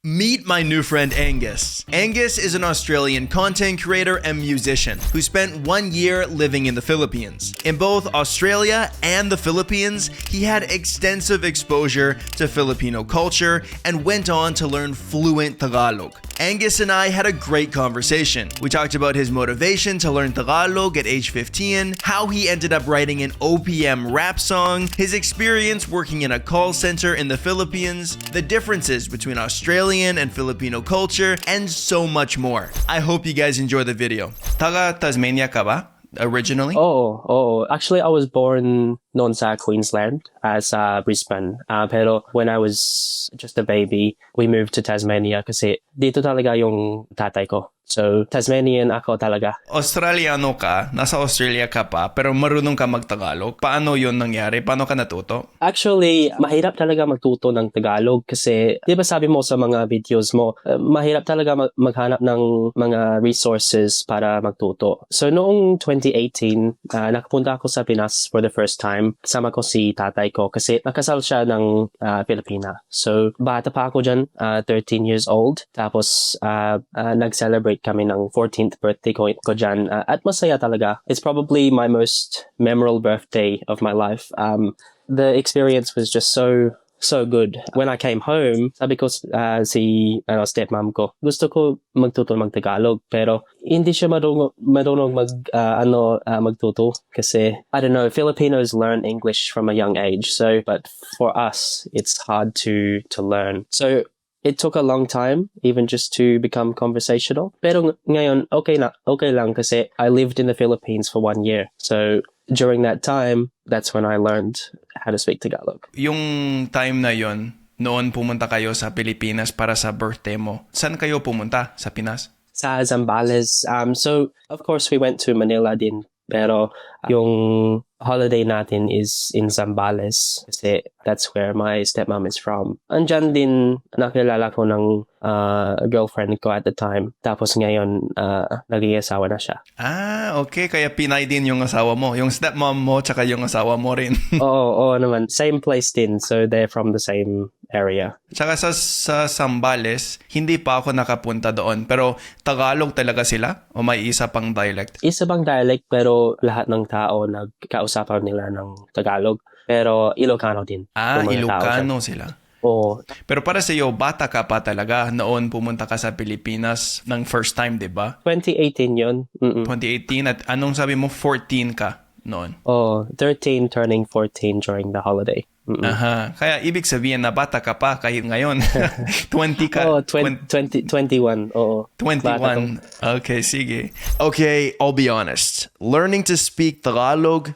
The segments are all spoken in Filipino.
Meet my new friend Angus. Angus is an Australian content creator and musician who spent 1 year living in the Philippines. In both Australia and the Philippines, he had extensive exposure to Filipino culture and went on to learn fluent Tagalog. Angus and I had a great conversation. We talked about his motivation to learn Tagalog at age 15, how he ended up writing an OPM rap song, his experience working in a call center in the Philippines, the differences between Australian and Filipino culture, and so much more. I hope you guys enjoy the video. Taga Tasmania ka ba? Originally? Oh. Actually, I was born noon sa Queensland, sa Brisbane. Pero when I was just a baby, we moved to Tasmania kasi dito talaga yung tatay ko. So, Tasmanian ako talaga. Australiano ka, nasa Australia ka pa, pero marunong ka mag-Tagalog. Paano yun nangyari? Paano ka natuto? Actually, mahirap talaga magtuto ng Tagalog kasi, di ba sabi mo sa mga videos mo, mahirap talaga maghanap ng mga resources para magtuto. So, noong 2018, nakapunta ako sa Pinas for the first time. Kasama ko si tatay ko kasi nakasal siya ng Pilipina. So, bata pa ako dyan, 13 years old. Tapos, nag-celebrate kami ng 14th birthday ko dyan. At masaya talaga. It's probably my most memorable birthday of my life. The experience was just so good. When I came home, sabi ko stepmom ko, gusto ko magtuto mag-Tagalog, pero hindi siya marunong magtuto kasi, I don't know, Filipinos learn English from a young age. So, but for us, it's hard to learn. So, it took a long time, even just to become conversational. Pero ngayon, okay lang kasi I lived in the Philippines for 1 year. So, during that time, that's when I learned how to speak Tagalog. Yung time na yon, noon pumunta kayo sa Pilipinas para sa birthday mo. Saan kayo pumunta sa Pinas? Sa Zambales. So, of course, we went to Manila din. Pero yung holiday natin is in Zambales kasi that's where my stepmom is from. Andyan din nakilala ko ng girlfriend ko at the time. Tapos ngayon, naging asawa na siya. Okay. Kaya Pinay din yung asawa mo. Yung stepmom mo tsaka yung asawa mo rin. Oo naman. Same place din. So they're from the same area. Tsaka sa Zambales, hindi pa ako nakapunta doon. Pero Tagalog talaga sila? O may isa pang dialect? Isa pang dialect pero lahat ng tao nagkausapan nila ng Tagalog. Pero Ilocano din. Ilocano sila. Oo. Pero para sa iyo, bata ka pa talaga noon pumunta ka sa Pilipinas ng first time, di ba? 2018 yun. 2018 at anong sabi mo, 14 ka noon? 13 turning 14 during the holiday. Kaya ibig sabihin na bata ka pa kahit ngayon. 20 ka. 21. Oo. 21. Okay, sige. Okay, I'll be honest. Learning to speak Tagalog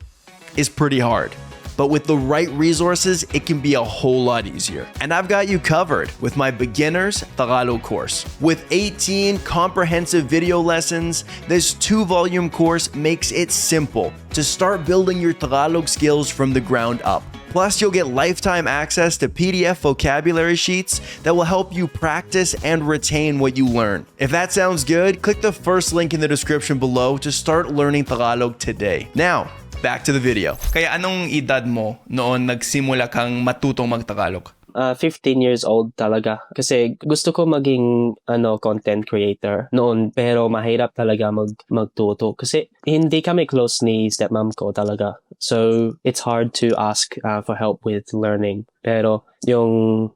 is pretty hard. But with the right resources, it can be a whole lot easier. And I've got you covered with my Beginners Tagalog course. With 18 comprehensive video lessons, this 2-volume course makes it simple to start building your Tagalog skills from the ground up. Plus, you'll get lifetime access to PDF vocabulary sheets that will help you practice and retain what you learn. If that sounds good, click the first link in the description below to start learning Tagalog today. Now, back to the video. Kaya anong edad mo noon nagsimula kang matutong mag-Tagalog? 15 years old talaga. Kasi gusto ko maging content creator noon. Pero mahirap talaga magtuto. Kasi hindi kami close ni stepmom ko talaga. So, it's hard to ask for help with learning. Pero yung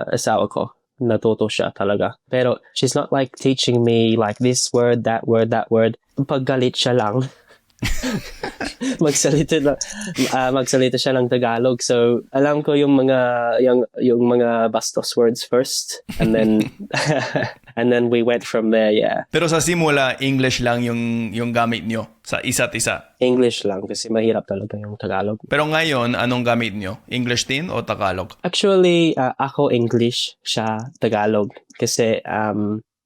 asawa ko, natuto siya talaga. Pero she's not like teaching me like this word, that word, that word. Paggalit siya lang. magsalita siya ng Tagalog. So, alam ko yung mga bastos words first and then and then we went from there, yeah. Pero sa simula, English lang yung gamit nyo sa isa't isa? English lang kasi mahirap talaga yung Tagalog. Pero ngayon, anong gamit nyo? English din o Tagalog? Actually, ako English, siya Tagalog. Kasi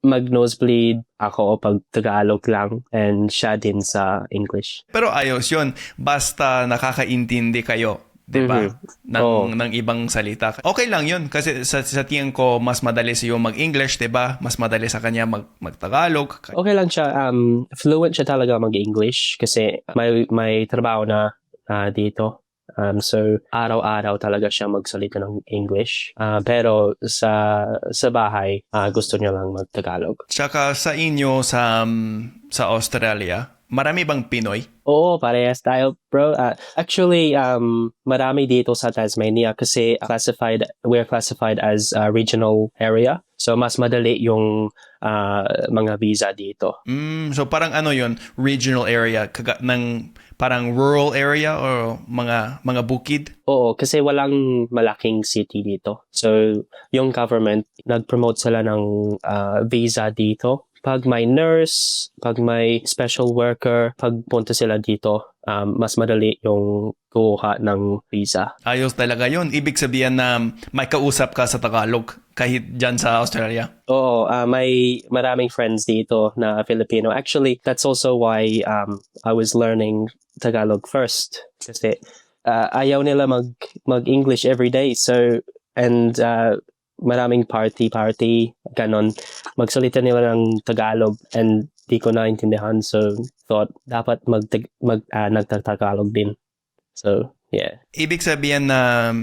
mag-nosebleed ako pag Tagalog lang and siya din sa English. Pero ayos yun. Basta nakakaintindi kayo, di ba? Ng ibang salita. Okay lang yun. Kasi sa tingin ko, mas madali siya mag-English, di ba? Mas madali sa kanya mag-Tagalog. Okay lang siya. Fluent siya talaga mag-English kasi may trabaho na dito. So, araw-araw talaga siya magsalita ng English. Pero sa bahay, gusto niya lang mag-Tagalog. Tsaka sa inyo sa Australia, marami bang Pinoy? Oo, parehas tayo, bro. Actually, marami dito sa Tasmania kasi we're classified as a regional area. So, mas madali yung mga visa dito. So parang ano yun, regional area, ng parang rural area o mga bukid? Oo, kasi walang malaking city dito. So, yung government, nag-promote sila ng visa dito. Pag may nurse, pag may special worker, pag punta sila dito, mas madali yung kuha ng visa. Ayos talaga yun. Ibig sabihin na may kausap ka sa Tagalog kahit dyan sa Australia. Oo, may maraming friends dito na Filipino. Actually, that's also why I was learning Tagalog first. Kasi ayaw nila mag-English every day. So, and maraming party, ganon. Magsalita nila ng Tagalog and di ko naintindihan. So, thought dapat nagtatagalog din. So, yeah. Ibig sabihin na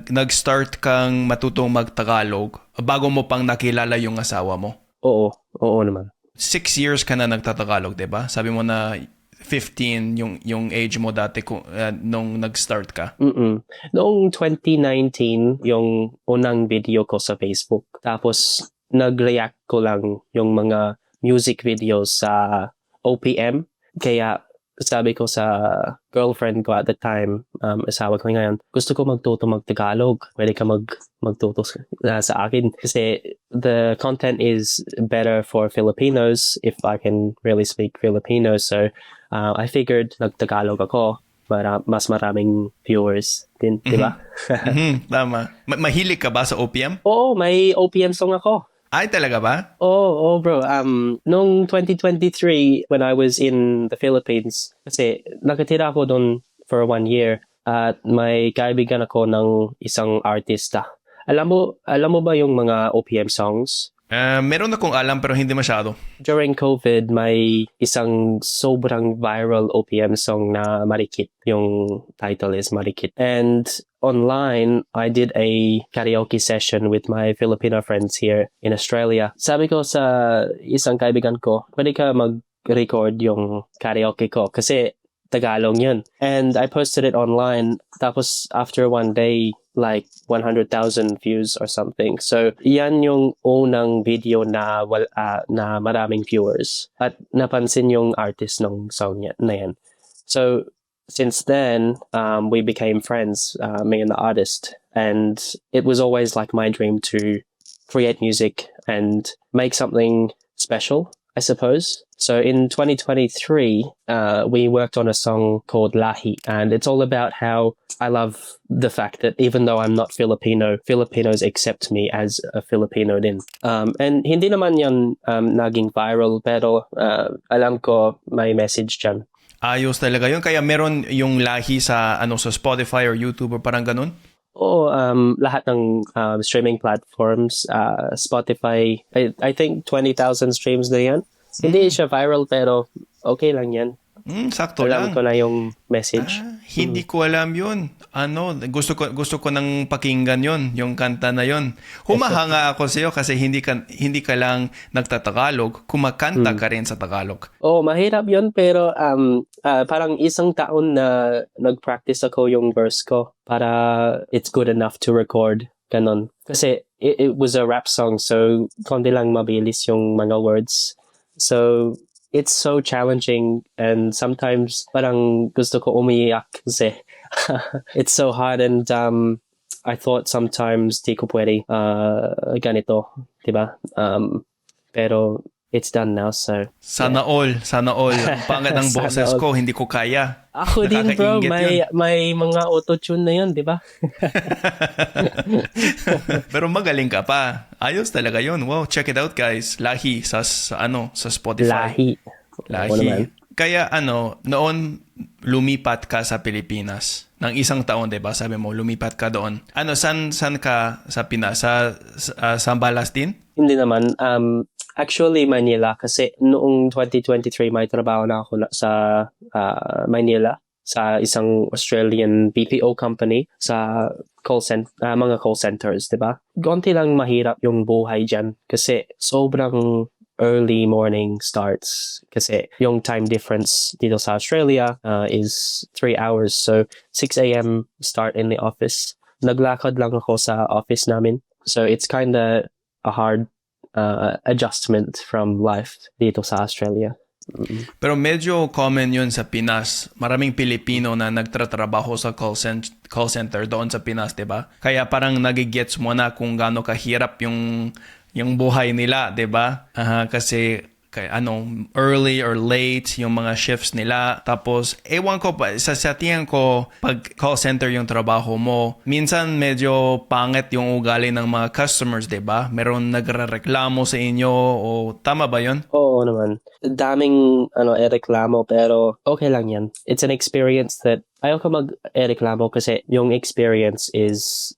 nag-start kang matutong mag-Tagalog bago mo pang nakilala yung asawa mo? Oo naman. 6 years ka na nagtatagalog, diba? Sabi mo na 15 yung age mo dati nung nag-start ka. Noong 2019, yung unang video ko sa Facebook. Tapos, nag-react ko lang yung mga music videos sa OPM. Kaya, sabi ko sa girlfriend ko at the time, asawa ko ngayon, gusto ko magtuto mag-Tagalog. Pwede ka magtuto sa akin. Kasi the content is better for Filipinos if I can really speak Filipino. So, I figured nag-Tagalog ako para mas maraming viewers din, di ba? Tama. Mahilig ka ba sa OPM? Oo, may OPM song ako. Ay, talaga ba? Oo, bro. Noong 2023, when I was in the Philippines, kasi nakatira ako doon for 1 year at may kaibigan ako ng isang artista. Alam mo ba yung mga OPM songs? Meron akong alam pero hindi masyado. During COVID, may isang sobrang viral OPM song na Marikit. Yung title is Marikit. And online, I did a karaoke session with my Filipino friends here in Australia. Sabi ko sa isang kaibigan ko, pwede ka mag-record yung karaoke ko kasi Tagalog yun. And I posted it online. Tapos after 1 day, like 100,000 views or something. So, yan yung unang video na maraming viewers. At napansin yung artist ng song na yan. So, since then, we became friends, me and the artist. And it was always like my dream to create music and make something special, I suppose. So in 2023, we worked on a song called Lahi, and it's all about how I love the fact that even though I'm not Filipino, Filipinos accept me as a Filipino din. And hindi naman yan naging viral, pero alam ko may message dyan. Ayos talaga yun. Kaya meron yung Lahi sa Spotify or YouTube or parang ganun? Oo, lahat ng streaming platforms, Spotify, I think 20,000 streams na yan. Hindi siya viral pero okay lang yan. Sakto lang. Alam ko na yung message. Hindi ko alam yun. Gusto ko nang pakinggan yun, yung kanta na yun. Humahanga ako sa iyo kasi hindi ka lang nagtatagalog, kumakanta ka rin sa Tagalog. Oo, mahirap yun pero parang isang taon na nag-practice ako yung verse ko para it's good enough to record. Ganon. Kasi it was a rap song so konti lang mabilis yung mga words. So, it's so challenging and sometimes parang gusto ko umiyak kasi it's so hard and I thought sometimes di ko pwede ganito, diba? Pero it's done now, so... Sana all. Pangit ang boses ko, hindi ko kaya. Ako din, bro. May mga auto-tune na yun, di ba? Pero magaling ka pa. Ayos talaga yun. Wow, check it out, guys. Lahi sa Spotify. Lahi. Kaya noon lumipat ka sa Pilipinas ng 1 taon, 'di ba? Sabi mo lumipat ka doon. Saan ka sa Pinas? Sa Zambales din? Hindi naman. Actually, Manila. Kasi noong 2023, may trabaho na ako sa Manila. sa isang Australian BPO company sa mga call centers, 'di ba? Gonti lang mahirap yung buhay diyan kasi sobrang early morning starts kasi yung time difference dito sa Australia is 3 hours, so 6 a.m. start in the office. Naglakad lang ako sa office namin, so it's kinda a hard adjustment from life dito sa Australia. Pero medyo common yun sa Pinas. Maraming Pilipino na nagtatrabaho sa call center doon sa Pinas, 'di ba? Kaya parang nagigets mo na kung gaano kahirap yung buhay nila, 'di ba? Kasi early or late yung mga shifts nila. Tapos ewan ko pa sa tingin ko pag call center yung trabaho mo, minsan medyo pangit yung ugali ng mga customers, 'di ba? Meron nagrereklamo sa inyo o tama ba 'yon? Oo naman. Daming ereklamo pero okay lang 'yan. It's an experience that ayaw ko mag-ereklamo kasi yung experience is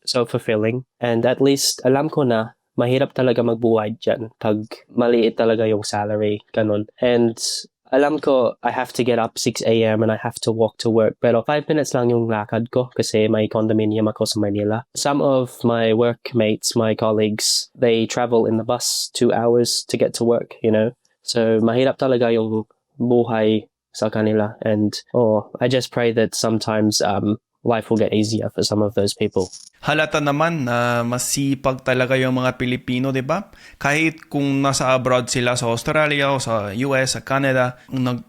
so fulfilling, and at least alam ko na mahirap talaga magbuhay dyan pag maliit talaga yung salary, ganun. And alam ko, I have to get up 6 a.m. and I have to walk to work. Pero 5 minutes lang yung lakad ko kasi may condominium ako sa Manila. Some of my workmates, my colleagues, they travel in the bus 2 hours to get to work, you know? So mahirap talaga yung buhay sa kanila. And I just pray that sometimes life will get easier for some of those people. Halata naman na masipag talaga yung mga Pilipino, 'di ba? Kahit kung nasa abroad sila sa Australia o sa US, sa Canada,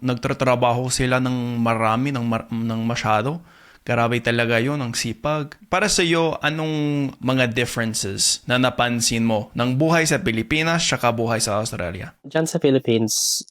nagtatrabaho sila ng marami, ng masyado. Grabe talaga yun, ang sipag. Para sa iyo, anong mga differences na napansin mo ng buhay sa Pilipinas saka buhay sa Australia? Diyan sa Philippines,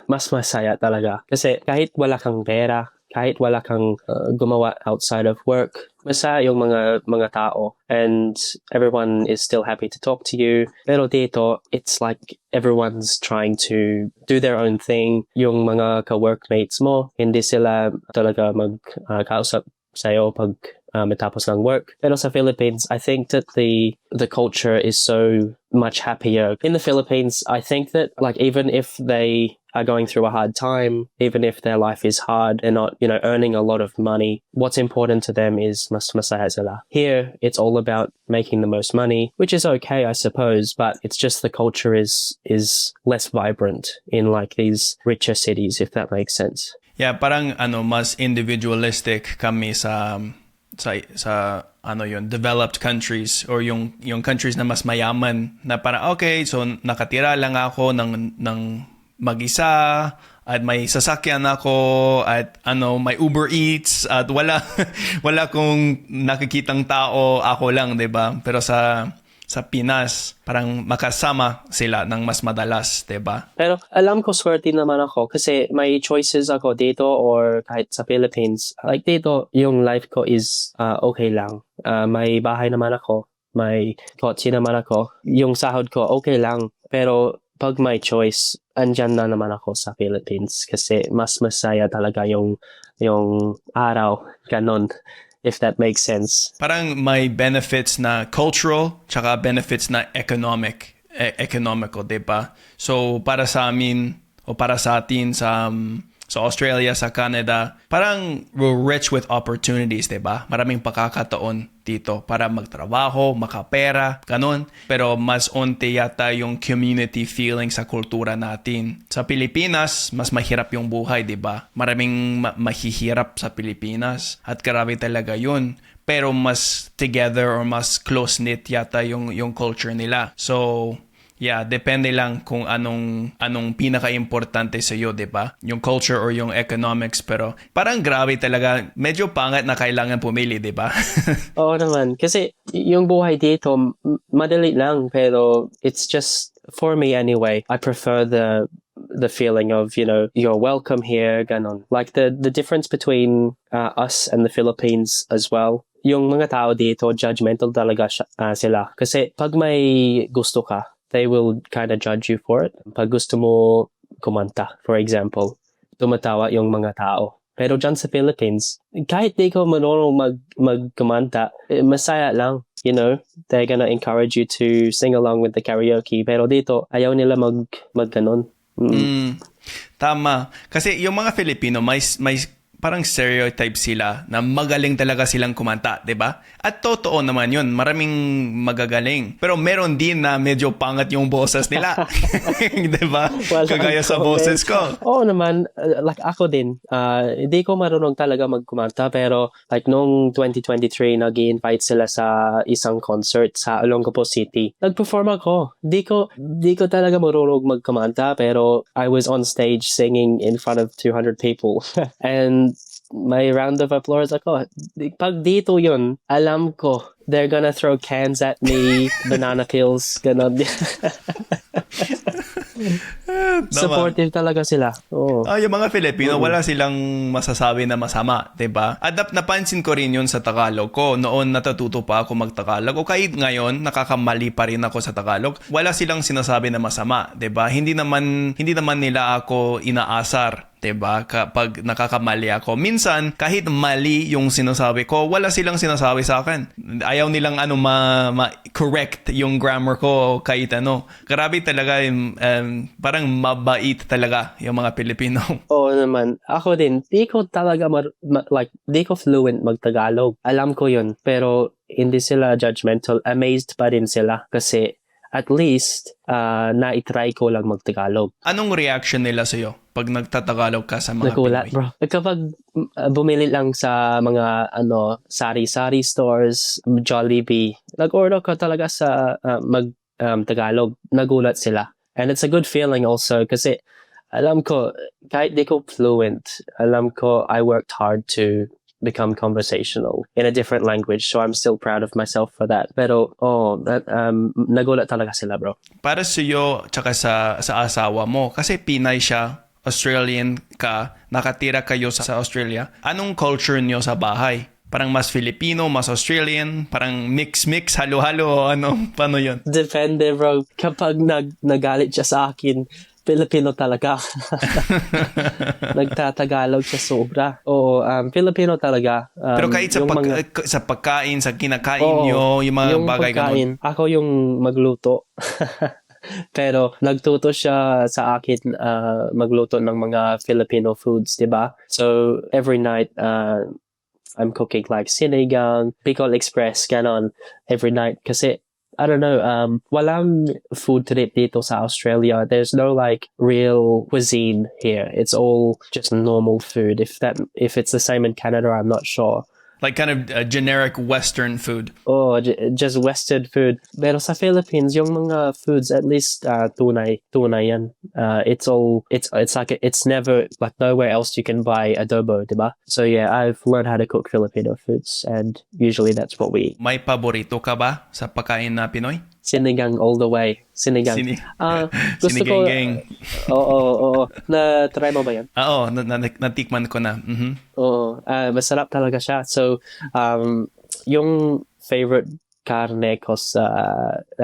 mas masaya talaga. Kasi kahit wala kang pera, kahit wala kang gumawa outside of work, masaya yung mga tao, and everyone is still happy to talk to you. Pero dito, it's like everyone's trying to do their own thing. Yung mga ka-workmates mo, hindi sila talaga magkausap sa'yo pag matapos ng work. Pero sa Philippines, I think that the culture is so much happier. In the Philippines, I think that like even if they are going through a hard time, even if their life is hard, they're not, earning a lot of money, what's important to them is mas masaya sila. Here, it's all about making the most money, which is okay, I suppose, but it's just the culture is less vibrant in like these richer cities, if that makes sense. Yeah, parang mas individualistic kami sa developed countries or yung countries na mas mayaman na parang okay, so nakatira lang ako ng mag-isa at may sasakyan ako at may Uber Eats at wala kong nakikitang tao, ako lang, 'di ba? Pero sa Pinas, parang makasama sila ng mas madalas, 'di ba? Pero alam ko swerte naman ako kasi may choices ako dito or kahit sa Philippines. Like dito, yung life ko is okay lang. May bahay naman ako, may kotse naman ako. Yung sahod ko okay lang, pero pag may choice, andyan na naman ako sa Philippines kasi mas masaya talaga yung araw, ganon, if that makes sense. Parang may benefits na cultural tsaka benefits na economical, 'di ba? So para sa amin o para sa atin sa Australia, sa Canada, parang we're rich with opportunities, 'di ba? Maraming pagkakataon dito para magtrabaho, makapera, ganun. Pero mas onti yata yung community feeling sa kultura natin. Sa Pilipinas, mas mahirap yung buhay, 'di ba? Maraming mahihirap sa Pilipinas at grabe talaga yun. Pero mas together or mas close-knit yata yung culture nila. So, yeah, depende lang kung anong pinaka-importante sa iyo, 'di ba? Yung culture or yung economics, pero parang grabe talaga, medyo pangat na kailangan pumili, 'di ba? Oo naman, kasi yung buhay dito madali lang, pero it's just for me anyway. I prefer the feeling of, you're welcome here, ganon. Like the difference between us and the Philippines as well. Yung mga tao dito, judgmental talaga sila. Kasi pag may gusto ka, they will kind of judge you for it. Pag gusto mo kumanta, for example, tumatawa yung mga tao. Pero dyan sa Philippines, kahit di ko marunong magkumanta, masaya lang. They're gonna encourage you to sing along with the karaoke. Pero dito, ayaw nila magganon. Tama. Kasi yung mga Filipino, may parang stereotype sila na magaling talaga silang kumanta, 'di ba? At totoo naman 'yun, maraming magagaling. Pero meron din na medyo pangat yung boses nila. 'Di ba? Kagaya sa boses ko. Oo naman, like ako din. Hindi ko marunong talaga magkumanta pero like noong 2023 nag-i-invite sila sa isang concert sa Olongapo City. Nag-perform ako. Di ko talaga marunong magkumanta pero I was on stage singing in front of 200 people. And may round of applause ako. Pag dito yun, alam ko, they're gonna throw cans at me, banana peels, ganon. Supportive talaga sila. Oh. Yung mga Filipino, wala silang masasabi na masama, 'di ba? Napansin ko rin 'yun sa Tagalog ko. Noon natututo pa ako mag-Tagalog o kahit ngayon nakakamali pa rin ako sa Tagalog. Wala silang sinasabi na masama, 'di ba? Hindi naman nila ako inaasar. 'Di ba? Kapag nakakamali ako. Minsan, kahit mali yung sinasabi ko, wala silang sinasabi sa akin. Ayaw nilang ma-correct yung grammar ko kahit ano. Grabe talaga, parang mabait talaga yung mga Pilipino. Oo naman. Ako din, di ko talaga di ko fluent mag-Tagalog. Alam ko yun. Pero hindi sila judgmental. Amazed pa rin sila. Kasi at least, na-try ko lang mag-Tagalog. Anong reaction nila sa'yo pag nagtatagalog ka sa mga Nagulat, Pinoy? bro. Kapag bumili lang sa mga sari-sari stores, Jollibee, nag-order ko talaga sa Tagalog. Nagulat sila. And it's a good feeling also kasi alam ko, kahit di ko fluent, alam ko I worked hard to become conversational in a different language. So I'm still proud of myself for that. Pero, nagulat talaga sila, bro. Para sa'yo, tsaka sa asawa mo, kasi Pinay siya, Australian ka, nakatira kayo sa Australia. Anong culture niyo sa bahay? Parang mas Filipino, mas Australian, parang mix-mix, halo-halo, paano yun? Depende, bro. Kapag nagalit siya sa akin, Filipino talaga. Nagtatagalog siya sobra. Oo, Filipino talaga. Pero kahit sa pagkain, sa kinakain nyo, yung mga bagay pagkain, ganun. Ako yung magluto. Pero nagtuto siya sa akin magluto ng mga Filipino foods, di ba? So, every night, I'm cooking like sinigang, Bicol Express, ganon, every night. Kasi, I don't know, walang food trip dito sa Australia. There's no like real cuisine here. It's all just normal food. If it's the same in Canada, I'm not sure. Like kind of generic Western food. Oh, just Western food. Pero sa Philippines, yung mga foods, at least tunay yan. It's like it's never like nowhere else you can buy adobo, diba? So yeah, I've learned how to cook Filipino foods, and usually that's what we eat. May paborito ka ba sa pagkain na Pinoy? Sinigang all the way. Sinigang. Gusto ko. Oo. Na-try mo ba yan? Oo, natikman ko na. Mm-hmm. Oo. Masarap talaga siya. So, yung favorite karne ko sa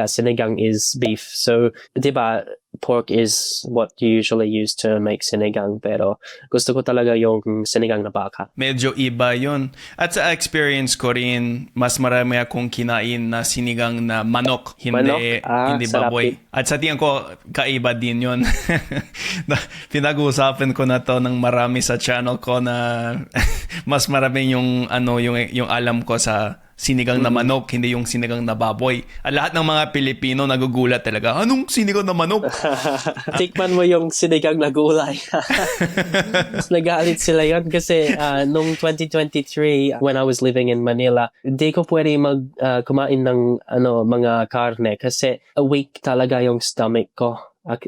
sinigang is beef. So, di ba, pork is what you usually use to make sinigang. Pero gusto ko talaga yung sinigang na baka. Medyo iba yun. At sa experience ko rin, mas marami akong kinain na sinigang na manok. Hindi baboy. At sa tingin ko, kaiba din yun. Pinag-uusapan ko na to ng marami sa channel ko na mas marami yung alam ko sa sinigang na manok, hindi yung sinigang na baboy. At lahat ng mga Pilipino nagugulat talaga, anong sinigang na manok? Tikman mo yung sinigang na gulay. Nagalit sila yon kasi nung 2023, when I was living in Manila, hindi ko pwede kumain ng mga karne kasi weak talaga yung stomach ko.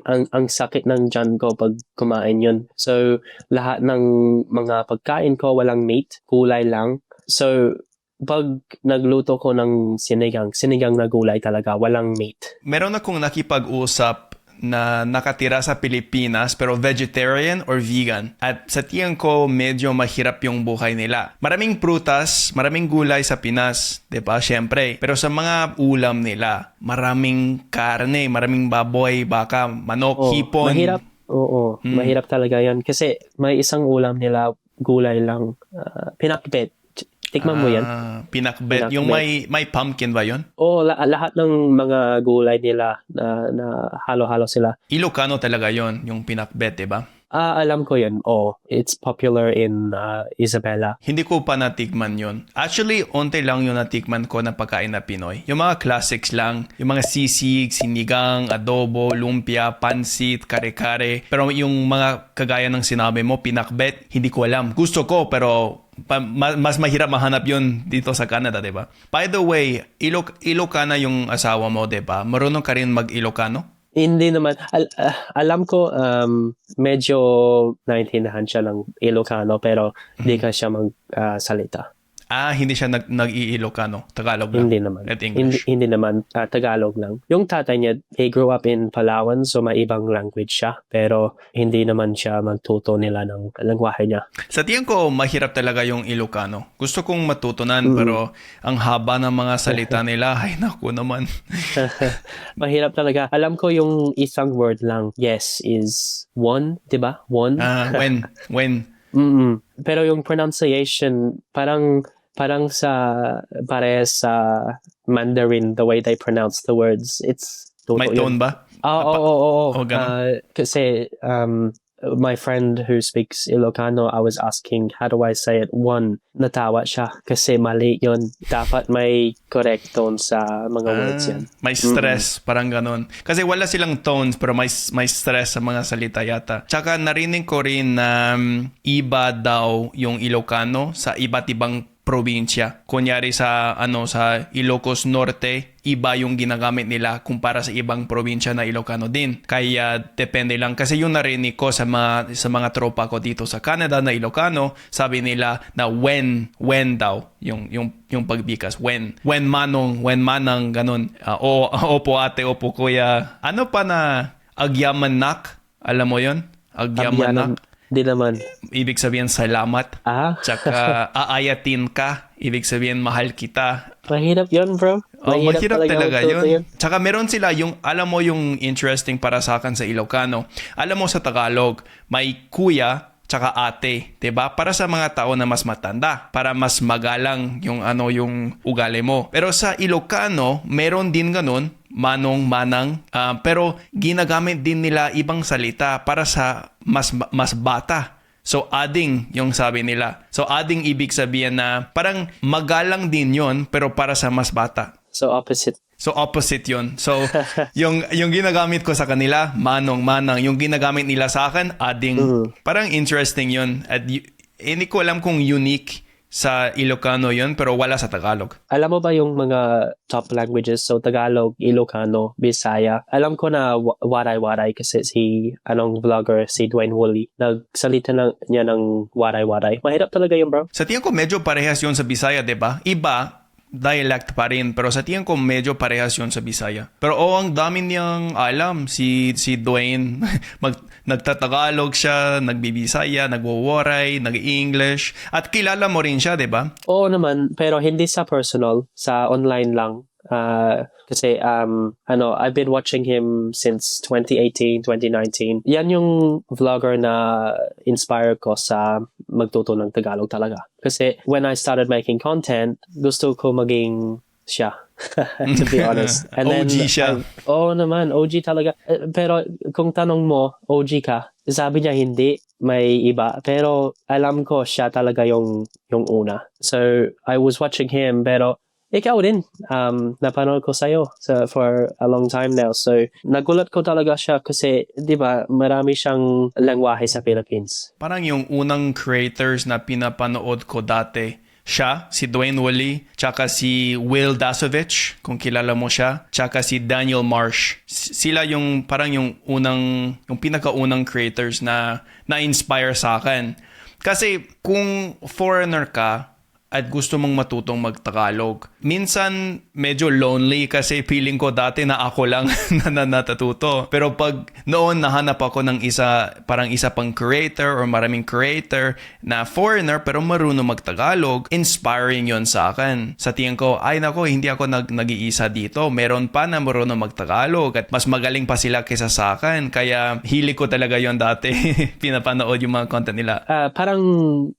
Ang sakit ng tiyan ko pag kumain yun. So, lahat ng mga pagkain ko, walang meat, gulay lang. So, pag nagluto ko ng sinigang na gulay talaga, walang meat. Meron akong nakipag-usap na nakatira sa Pilipinas pero vegetarian or vegan. At sa tingin ko, medyo mahirap yung buhay nila. Maraming prutas, maraming gulay sa Pinas, diba? Siyempre. Pero sa mga ulam nila, maraming karne, maraming baboy, baka, manok, hipon. Mahirap. Oo, mahirap talaga yan. Kasi may isang ulam nila, gulay lang. Pinakbet. Tikman mo yan. Pinakbet. Yung may pumpkin ba yun? Oo, lahat ng mga gulay nila na halo-halo sila. Ilocano talaga yon yung pinakbet, diba? Alam ko yun. It's popular in Isabela. Hindi ko pa natikman yun. Actually, onte lang yung natikman ko na pagkain na Pinoy. Yung mga classics lang. Yung mga sisig, sinigang, adobo, lumpia, pansit, kare-kare. Pero yung mga kagaya ng sinabi mo, pinakbet, hindi ko alam. Gusto ko, pero mas mahirap mahanap yun dito sa Canada, diba? By the way, Ilocana yung asawa mo, diba? Marunong ka rin mag-Ilocano? Hindi naman. Alam ko, medyo naintindihan siya ng Ilocano, pero hindi ka siya magsalita. Hindi siya nag-i-Ilocano. Tagalog lang. Hindi naman. At English. Hindi naman. Tagalog lang. Yung tatay niya, he grew up in Palawan, so may ibang language siya. Pero hindi naman siya magtuto nila ng lengguwahe niya. Sa tingin ko, mahirap talaga yung Ilocano. Gusto kong matutunan, pero ang haba ng mga salita nila, ay naku naman. Mahirap talaga. Alam ko yung isang word lang, yes, is one, diba? One. When. Pero yung pronunciation, parang parehas sa Mandarin, the way they pronounce the words. It's May tone ba? Oo. Ganun. Kasi my friend who speaks Ilocano, I was asking, how do I say it? One, natawa siya kasi mali yun. Dapat may correct tone sa mga words yan. May stress, parang ganun. Kasi wala silang tones, pero may stress sa mga salita yata. Tsaka narinig ko rin na iba daw yung Ilocano sa iba't ibang probinsya. Kunyari sa Ilocos Norte, iba yung ginagamit nila kumpara sa ibang probinsya na Ilocano din. Kaya depende lang. Kasi yung narinig ko sa mga tropa ko dito sa Canada na Ilocano, sabi nila na when daw yung pagbikas. When manang, ganun. Opo ate, opo kuya. Ano pa na agyamanak? Alam mo yon? Agyamanak. Di naman. Ibig sabihin salamat. Tsaka aayatin ka. Ibig sabihin mahal kita. Mahirap yun, bro. Mahirap talaga yun. Tsaka meron sila alam mo yung interesting para sa akin sa Ilocano. Alam mo sa Tagalog, may kuya tsaka ate, 'di ba? Para sa mga tao na mas matanda, para mas magalang yung ugali mo. Pero sa Ilocano, meron din ganun, manong, manang, pero ginagamit din nila ibang salita para sa mas bata. So, ading yung sabi nila. So, ading ibig sabihin na parang magalang din yon pero para sa mas bata. So, opposite yun. So, yung ginagamit ko sa kanila, manong, manang. Yung ginagamit nila sa akin, ading. Parang interesting yun. At hindi ko alam kung unique sa Ilocano yun, pero wala sa Tagalog. Alam mo ba yung mga top languages? So, Tagalog, Ilocano, Bisaya. Alam ko na waray-waray kasi vlogger, si Dwayne Woolley, nagsalita niya ng waray-waray. Mahirap talaga yun, bro. Sa tingin ko, medyo parehas yun sa Bisaya, diba? Iba, dialect pa rin, pero sa tingin ko medyo parehas yun sa Bisaya. Pero ang dami niyang alam. Si Dwayne, nagtatagalog siya, nagbibisaya, nagwawaray, nag-English, at kilala mo rin siya, diba? Oo naman, pero hindi sa personal, sa online lang. Kasi I've been watching him since 2018, 2019. Yan yung vlogger na inspire ko sa magtuto ng Tagalog talaga. Kasi when I started making content, gusto ko maging siya. To be honest. And OG siya. Naman, OG talaga. Pero kung tanong mo, OG ka, sabi niya hindi, may iba. Pero alam ko siya talaga yung una. So I was watching him, pero ikaw din, napanood ko sa'yo for a long time now. So, nagulat ko talaga siya kasi, di ba, marami siyang lengguwahe sa Philippines. Parang yung unang creators na pinapanood ko dati, siya, si Dwayne Woolley, tsaka si Will Dasovich, kung kilala mo siya, tsaka si Daniel Marsh. Sila yung parang yung pinakaunang creators na na-inspire sa akin. Kasi kung foreigner ka, at gusto mong matutong mag-Tagalog, minsan medyo lonely kasi feeling ko dati na ako lang na natututo. Pero pag noon nahanap ako ng isa pang creator or maraming creator na foreigner pero marunong mag-Tagalog, inspiring yon sa akin. Sa tingin ko, ay nako, hindi ako nag-iisa dito. Meron pa na marunong mag-Tagalog at mas magaling pa sila kaysa sa akin. Kaya hili ko talaga yon dati. Pinapanood yung mga content nila. Parang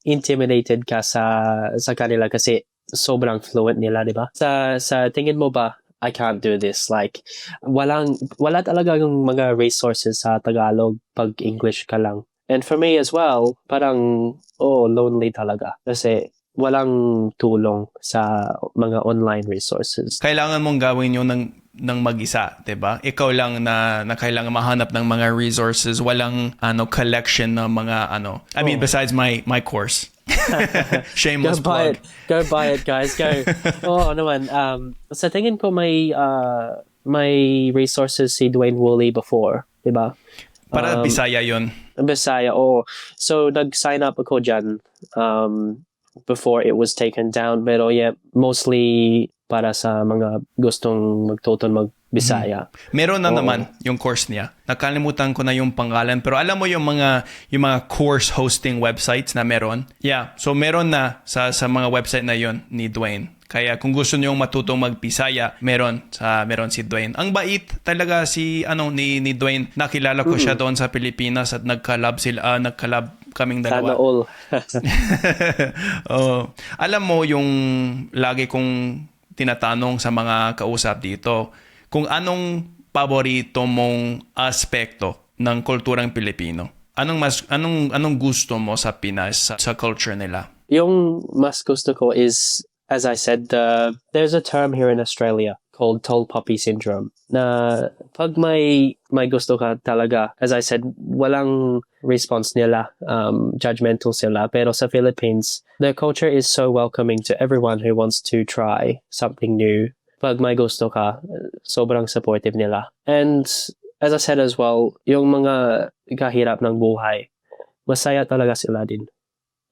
intimidated ka sa kanila kasi sobrang fluent nila, di ba? Sa tingin mo ba, I can't do this. Like, wala talaga yung mga resources sa Tagalog pag English ka lang. And for me as well, parang, lonely talaga. Kasi walang tulong sa mga online resources. Kailangan mong gawin yun ng mag-isa, 'di ba? Ikaw lang na kailangan mahanap ng mga resources, walang collection ng mga I mean besides my course. Shameless plug. Go buy it, guys. Go. Naman. Sa tingin ko may resources si Dwayne Woolley before, 'di ba? Para Bisaya 'yon. Bisaya, So nag-sign up ako dyan before it was taken down. Pero yeah, mostly para sa mga gustong magtuton mag-Bisaya. Meron na naman yung course niya. Nakalimutan ko na yung pangalan, pero alam mo yung mga course hosting websites na meron. Yeah, so meron na sa mga website na yon ni Dwayne. Kaya kung gusto niyo matutong mag-Bisaya, meron si Dwayne. Ang bait talaga ni Dwayne. Nakilala ko siya doon sa Pilipinas at nagkalab kaming dalawa. Sana all. Alam mo yung lagi kong tinatanong sa mga kausap dito, kung anong paborito mong aspekto ng kulturang Pilipino. Anong gusto mo sa Pinas, sa culture nila? Yung mas gusto ko is, as I said, there's a term here in Australia called tall poppy syndrome. Na pag may gusto ka talaga, as I said, walang response nila, judgmental sila. Pero sa Philippines, their culture is so welcoming to everyone who wants to try something new. Pag may gusto ka, sobrang supportive nila. And as I said as well, yung mga kahirap ng buhay, masaya talaga sila din.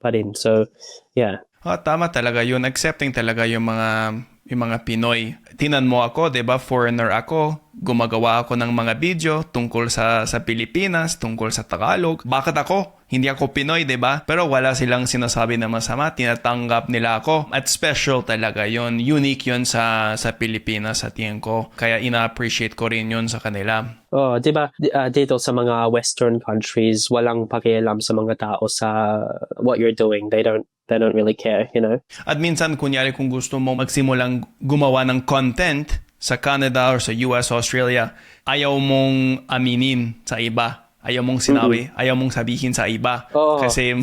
Pa din. So, yeah. Tama talaga yun. Accepting talaga yung mga Pinoy. Tinan mo ako, 'di ba? Foreigner ako. Gumagawa ako ng mga video tungkol sa Pilipinas, tungkol sa Tagalog. Bakit ako? Hindi ako Pinoy, 'di ba? Pero wala silang sinasabi na masama. Tinatanggap nila ako. At special talaga yun. Unique yun sa Pilipinas sa tingin ko. Kaya ina-appreciate ko rin yun sa kanila. 'Di ba? Dito sa mga Western countries, walang pakialam sa mga tao sa what you're doing. They don't really care, you know? At minsan, kunyari kung gusto mo magsimulang gumawa ng content sa Canada or sa US, Australia, ayaw mong aminin sa iba. Ayaw mong sinabi, ayaw mong sabihin sa iba. Kasi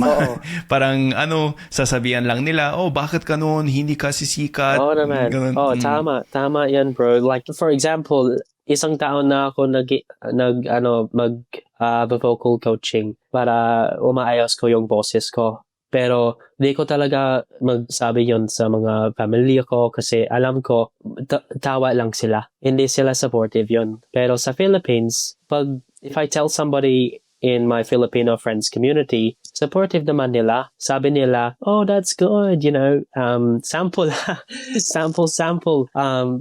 parang sasabihan lang nila, bakit ka noon, hindi ka sisikat. Naman. Tama yan, bro. Like, for example, isang taon na ako vocal coaching para umaayos ko yung boses ko. Pero di ko talaga magsabi yon sa mga pamilya ko kasi alam ko tawa lang sila. Hindi sila supportive yon. Pero sa Philippines, if I tell somebody in my Filipino friends community, supportive naman nila. Sabi nila, that's good, you know. Sample.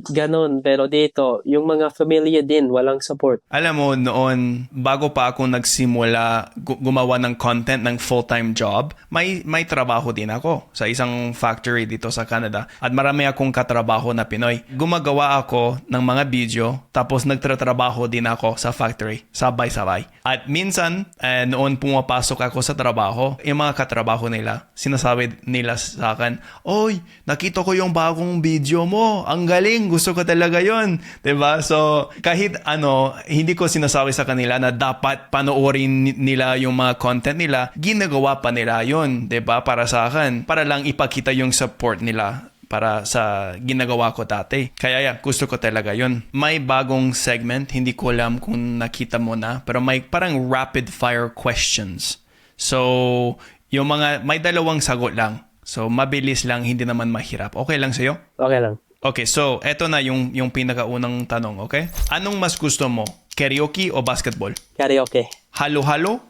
Ganon. Pero dito, yung mga familia din, walang support. Alam mo, noon, bago pa ako nagsimula gumawa ng content ng full-time job, may trabaho din ako sa isang factory dito sa Canada. At marami akong katrabaho na Pinoy. Gumagawa ako ng mga video, tapos nagtatrabaho din ako sa factory. Sabay-sabay. At minsan, noon pumapasok ako sa trabaho, yung mga katrabaho nila, sinasabi nila sa akin, "Oy, nakita ko yung bagong video mo. Ang galing, gusto ko talaga yun." 'Di ba? So, kahit hindi ko sinasabi sa kanila na dapat panoorin nila yung mga content nila, ginagawa pa nila yun, 'di ba? Para sa akin, para lang ipakita yung support nila para sa ginagawa ko dati. Kaya gusto ko talaga yun. May bagong segment, hindi ko alam kung nakita mo na, pero may parang rapid fire questions. So, may dalawang sagot lang. So, mabilis lang, hindi naman mahirap. Okay lang sa'yo? Okay lang. Okay, so, eto na yung pinakaunang tanong, okay? Anong mas gusto mo? Karaoke o basketball? Karaoke. Halo-halo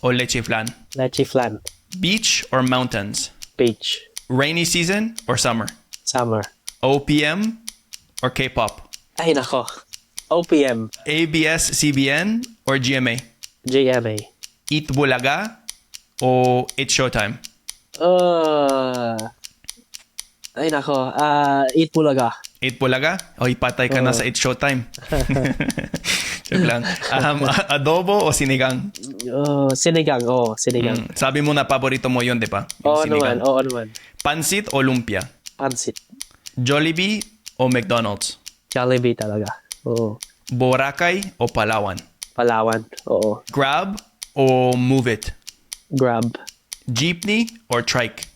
o leche flan? Leche flan. Beach or mountains? Beach. Rainy season or summer? Summer. OPM or K-pop? Ay, nako. OPM. ABS-CBN or GMA? GMA. Eat Bulaga o It's Showtime? Ay, nako. Eat Bulaga. Eat Bulaga? O ipatay ka na sa It's Showtime. Joke lang. Adobo o sinigang? Sinigang. Sinigang. Sabi mo na paborito mo yun, di ba? Naman. Pansit o lumpia? Pansit. Jollibee o McDonald's? Jollibee talaga. Boracay o Palawan? Palawan. Grab o Move It? Grab. Jeepney or trike?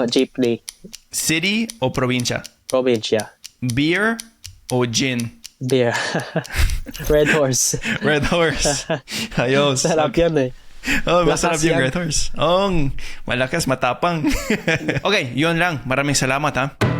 Jeepney. City o probinsya? Probinsya. Beer o gin? Beer. Red Horse. Red Horse. Ayos. Sarap yan eh. Oh, masarap Lakas yung yan. Red Horse. Oh, malakas, matapang. Okay, yun lang. Maraming salamat ha.